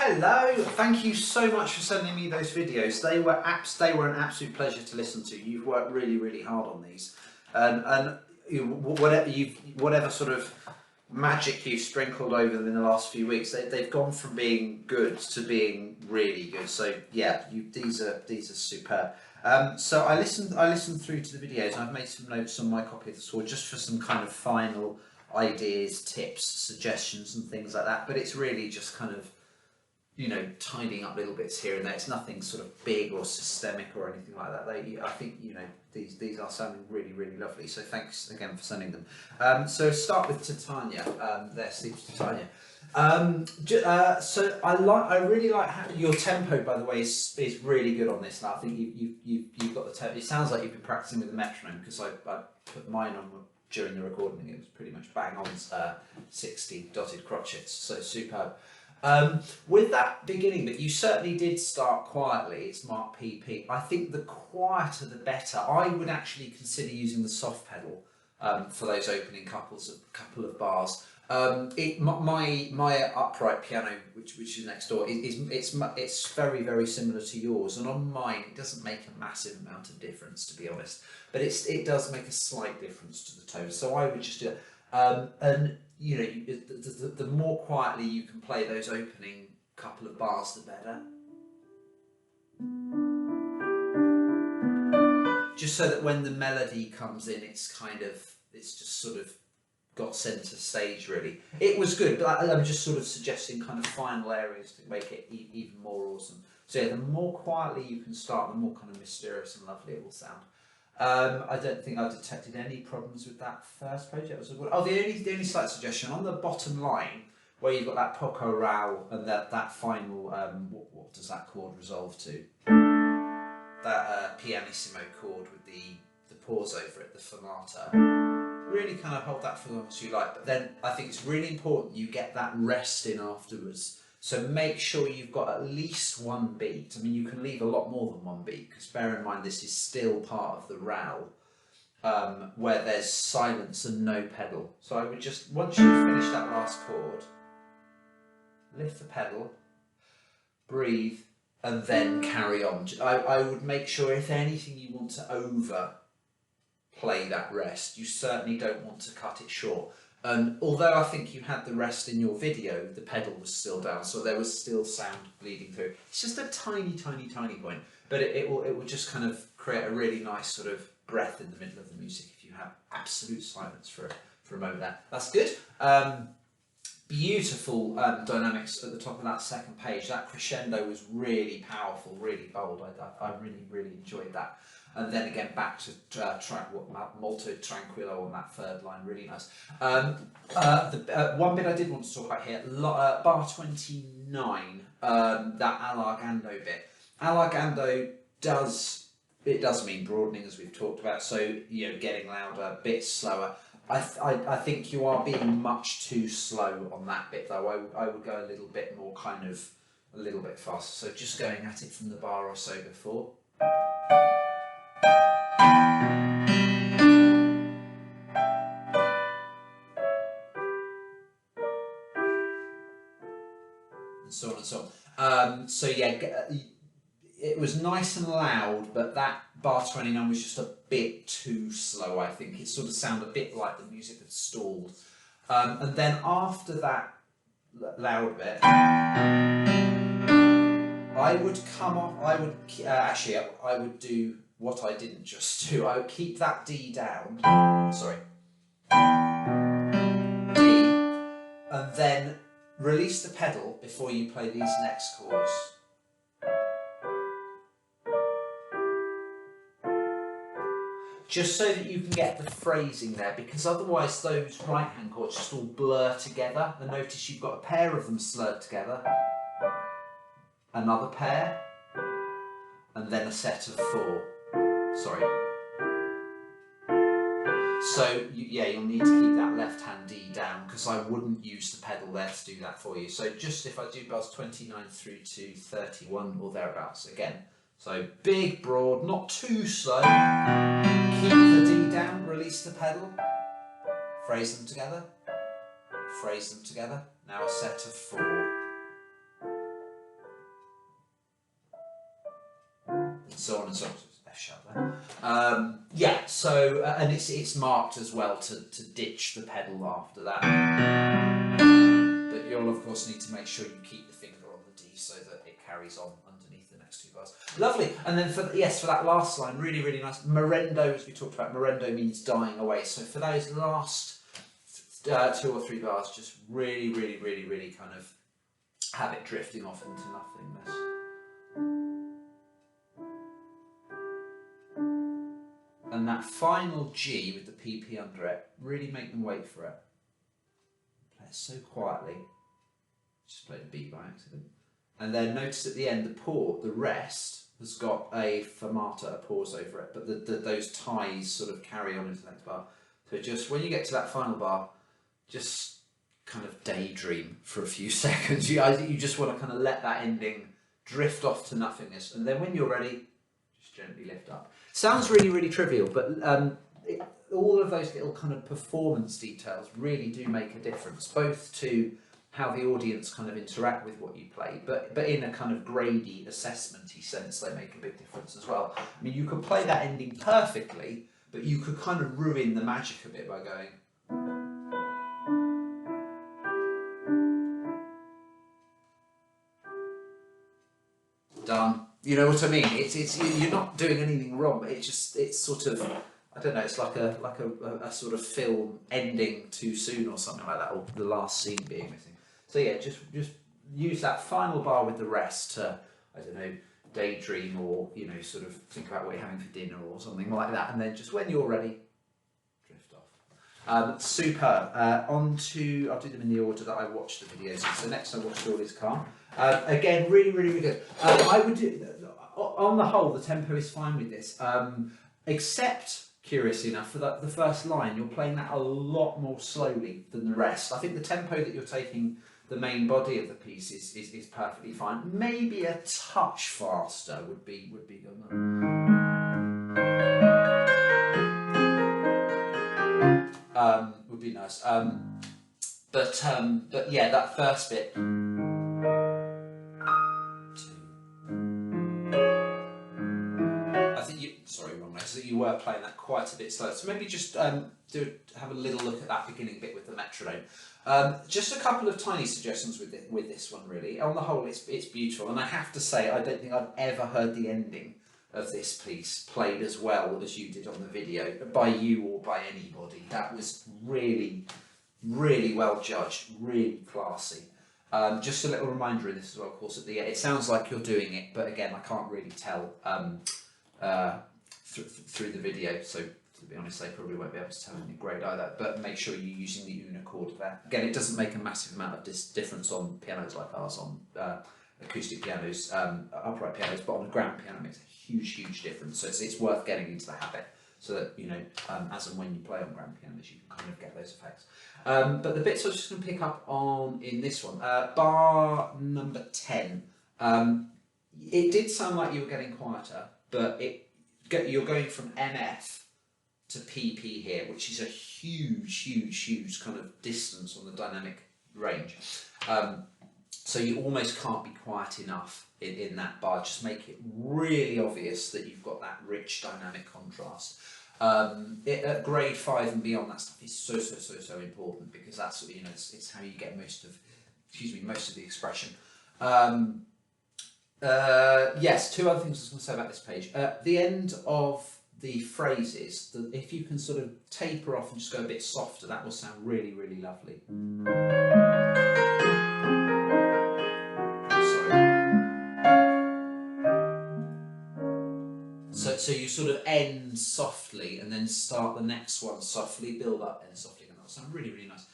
Hello, thank you so much for sending me those videos. They were an absolute pleasure to listen to. You've worked really hard on these, and whatever sort of magic you've sprinkled over them in the last few weeks, they've gone from being good to being really good. So yeah, these are superb. So I listened through to the videos, and I've made some notes on my copy of the score just for some kind of final ideas, tips, suggestions, and things like that. But it's really just kind of, tidying up little bits here and there. It's nothing sort of big or systemic or anything like that. I think, these are sounding really lovely. So thanks again for sending them. So start with Titania. There, Steve's Titania. So I really like how your tempo, by the way, is really good on this. And I think you've got the tempo. It sounds like you've been practicing with the metronome, because I put mine on during the recording. It was pretty much bang on 60 dotted crotchets. So superb. With that beginning bit, you certainly did start quietly. It's marked PP. I think the quieter the better. I would actually consider using the soft pedal for those opening couple of bars. My upright piano, which is next door, it's very similar to yours, and on mine it doesn't make a massive amount of difference, to be honest, but it does make a slight difference to the tone. So I would just do that, and the more quietly you can play those opening couple of bars, the better. Just so that when the melody comes in, it's just sort of got centre stage, really. It was good, but I'm just sort of suggesting kind of final areas to make it even more awesome. So yeah, the more quietly you can start, the more kind of mysterious and lovely it will sound. I don't think I detected any problems with that first page. It was good. Oh, the only slight suggestion on the bottom line, where you've got that poco row and that final what does that chord resolve to? That pianissimo chord with the pause over it, the fermata. Really kind of hold that for as long as you like, but then I think it's really important you get that rest in afterwards. So make sure you've got at least one beat. I mean, you can leave a lot more than one beat, because bear in mind this is still part of the row, where there's silence and no pedal. So I would just, once you've finished that last chord, lift the pedal, breathe, and then carry on. I would make sure, if anything, you want to overplay that rest. You certainly don't want to cut it short. And although I think you had the rest in your video, the pedal was still down, so there was still sound bleeding through. It's just a tiny point, but it will just kind of create a really nice sort of breath in the middle of the music if you have absolute silence for a moment there. That's good. Beautiful dynamics at the top of that second page. That crescendo was really powerful, really bold. I really enjoyed that. And then again back to molto tranquillo on that third line, really nice. One bit I did want to talk about here, bar 29, that allargando bit. Allargando does mean broadening, as we've talked about, so getting louder, a bit slower. I think you are being much too slow on that bit, though. I would go a little bit more, a little bit faster. So just going at it from the bar or so before. And so on and so on. So yeah, it was nice and loud, but that bar 29 was just a bit too slow, I think. It sort of sounded a bit like the music had stalled. And then after that loud bit, I would do what I didn't just do. I would keep that D down, sorry, D, and then release the pedal before you play these next chords. Just so that you can get the phrasing there, because otherwise those right-hand chords just all blur together. And notice you've got a pair of them slurred together, another pair, and then a set of 4. Sorry. So you'll need to keep that left-hand D down, because I wouldn't use the pedal there to do that for you. So just if I do bars 29 through to 31 or thereabouts again. So big, broad, not too slow. Keep the D down, release the pedal, phrase them together, now a set of 4. so on and so on. F sharp there. Yeah, so and it's marked as well to ditch the pedal after that. But you'll of course need to make sure you keep the finger on the D so that it carries on underneath the next two bars. Lovely. And then for that last line, really, really nice. Morendo, as we talked about, morendo means dying away. So for those last 2 or 3 bars, just really, really, really, really kind of have it drifting off into nothingness. And that final G with the PP under it, really make them wait for it. Play it so quietly. Just played a B by accident. And then notice at the end, the rest has got a fermata, a pause over it, but those ties sort of carry on into the next bar. So just when you get to that final bar, just kind of daydream for a few seconds. You just want to kind of let that ending drift off to nothingness, and then when you're ready, just gently lift up. Sounds really, really trivial, but all of those little kind of performance details really do make a difference, both to how the audience kind of interact with what you play, but in a kind of grady, assessment-y sense, they make a big difference as well. I mean, you could play that ending perfectly, but you could kind of ruin the magic a bit by going. Done. You know what I mean? It's you're not doing anything wrong, but it's sort of, I don't know, it's like a sort of film ending too soon or something like that, or the last scene being missing. So yeah, just use that final bar with the rest to, I don't know, daydream, or sort of think about what you're having for dinner or something like that, and then just when you're ready, drift off. Superb. On to, I'll do them in the order that I watched the videos in. So next I watched All Is Calm. Again, really, really, really good. I would do, on the whole, the tempo is fine with this, except, curiously enough, for the first line, you're playing that a lot more slowly than the rest. I think the tempo that you're taking the main body of the piece is perfectly fine. Maybe a touch faster would be good. Would be nice. But yeah, that first bit. So you were playing that quite a bit slow. So maybe just have a little look at that beginning bit with the metronome. Just a couple of tiny suggestions with this one, really. On the whole, it's beautiful, and I have to say, I don't think I've ever heard the ending of this piece played as well as you did on the video, by you or by anybody. That was really, really well judged, really classy. Just a little reminder of this as well, of course, at the end. It sounds like you're doing it, but again, I can't really tell through the video, so to be honest, they probably won't be able to tell anything great either, but make sure you're using the una chord there. Again, it doesn't make a massive amount of difference on pianos like ours, on acoustic pianos, upright pianos, but on a grand piano it makes a huge difference, so it's worth getting into the habit, so that, as and when you play on grand pianos, you can kind of get those effects. But the bits I was just going to pick up on in this one, bar number 10, it did sound like you were getting quieter, but you're going from MF to PP here, which is a huge kind of distance on the dynamic range. So you almost can't be quiet enough in that bar. Just make it really obvious that you've got that rich dynamic contrast. At grade 5 and beyond, that stuff is so important, because that's, it's how you get most of the expression. Yes, 2 other things I was going to say about this page. At the end of the phrases, if you can sort of taper off and just go a bit softer, that will sound really, really lovely. Sorry. So you sort of end softly and then start the next one softly, build up, and softly, and that'll sound really, really nice.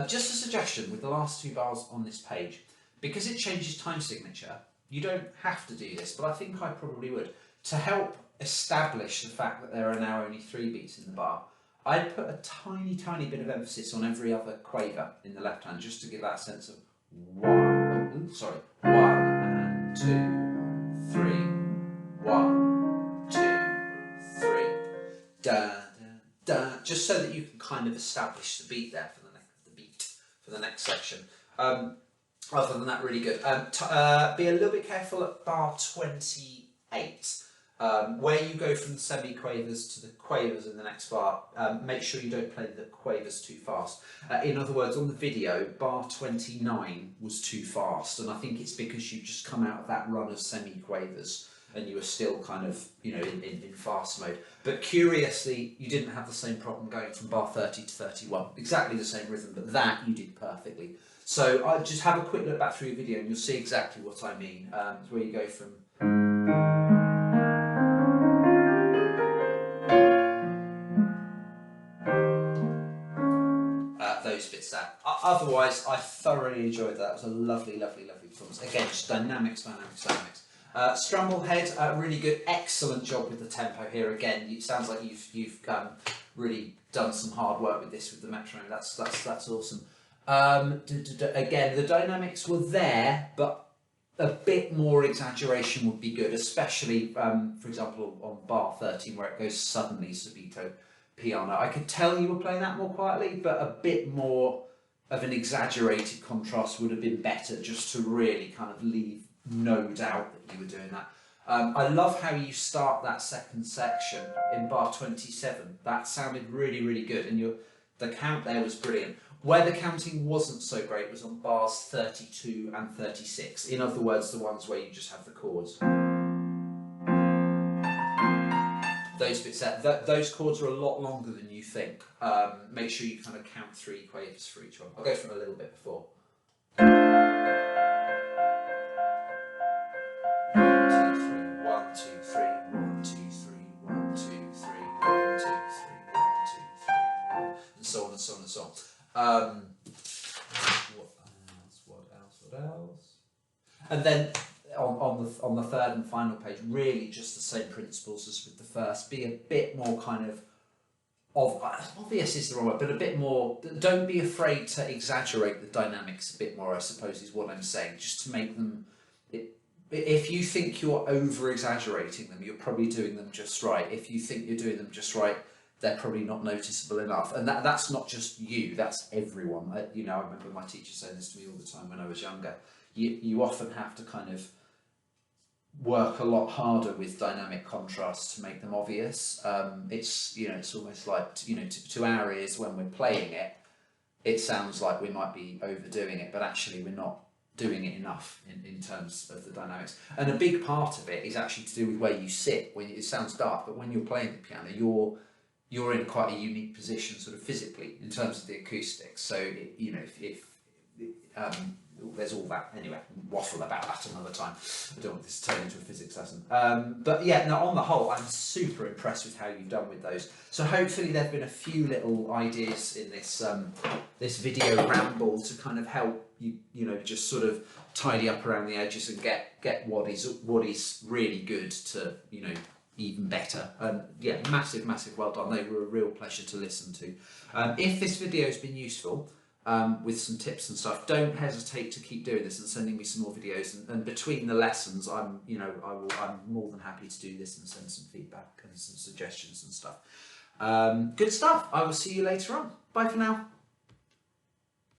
Just a suggestion with the last 2 bars on this page, because it changes time signature, you don't have to do this, but I think I probably would. To help establish the fact that there are now only 3 beats in the bar, I'd put a tiny bit of emphasis on every other quaver in the left hand, just to give that sense of 1 and 2, 3, 1, 2, 3, da da, just so that you can kind of establish the beat there for the next section. Other than that, really good. Be a little bit careful at bar 28. Where you go from the semi-quavers to the quavers in the next bar, make sure you don't play the quavers too fast. In other words, on the video, bar 29 was too fast, and I think it's because you just come out of that run of semi-quavers and you were still kind of, you know, in fast mode. But curiously, you didn't have the same problem going from bar 30 to 31. Exactly the same rhythm, but that you did perfectly. So I just have a quick look back through your video and you'll see exactly what I mean. It's where you go from... those bits there. Otherwise, I thoroughly enjoyed that. It was a lovely, lovely, lovely performance. Again, just dynamics. Strumble head, really good. Excellent job with the tempo here. Again, it sounds like you've really done some hard work with this with the metronome. That's awesome. Again, the dynamics were there, but a bit more exaggeration would be good, especially, for example, on bar 13 where it goes suddenly subito piano. I could tell you were playing that more quietly, but a bit more of an exaggerated contrast would have been better, just to really kind of leave no doubt that you were doing that. I love how you start that second section in bar 27. That sounded really, really good, and the count there was brilliant. Where the counting wasn't so great was on bars 32 and 36. In other words, the ones where you just have the chords. Those bits there, those chords are a lot longer than you think. Make sure you kind of count 3 quavers for each one. I'll go from a little bit before. 1, 2, 3, 1, 2, 3, 1, 2, 3, 1, 2, 3, 1, 2, 3, 1, 2, 3, 1, and so on and so on and so on. What else? And then on the third and final page, really just the same principles as with the first. Be a bit more kind of obvious is the wrong word, but a bit more. Don't be afraid to exaggerate the dynamics a bit more, I suppose, is what I'm saying, just to make them. If you think you're over exaggerating them, you're probably doing them just right. If you think you're doing them just right, they're probably not noticeable enough. And that's not just you, that's everyone. You know, I remember my teacher saying this to me all the time when I was younger. You often have to kind of work a lot harder with dynamic contrast to make them obvious. It's, you know, it's almost like, you know, to our ears when we're playing it, it sounds like we might be overdoing it, but actually we're not doing it enough in terms of the dynamics. And a big part of it is actually to do with where you sit. When it sounds daft, but when you're playing the piano, you're in quite a unique position sort of physically in terms of the acoustics. So, you know, if there's all that. Anyway, waffle about that another time. I don't want this to turn into a physics lesson. But yeah, no, on the whole, I'm super impressed with how you've done with those. So hopefully there've been a few little ideas in this this video ramble to kind of help you, you know, just sort of tidy up around the edges and get what is really good to, you know, even better. Yeah, massive well done. They were a real pleasure to listen to. If this video has been useful, with some tips and stuff, don't hesitate to keep doing this and sending me some more videos, and between the lessons I'm more than happy to do this and send some feedback and some suggestions and stuff. Good stuff. I will see you later on. Bye for now.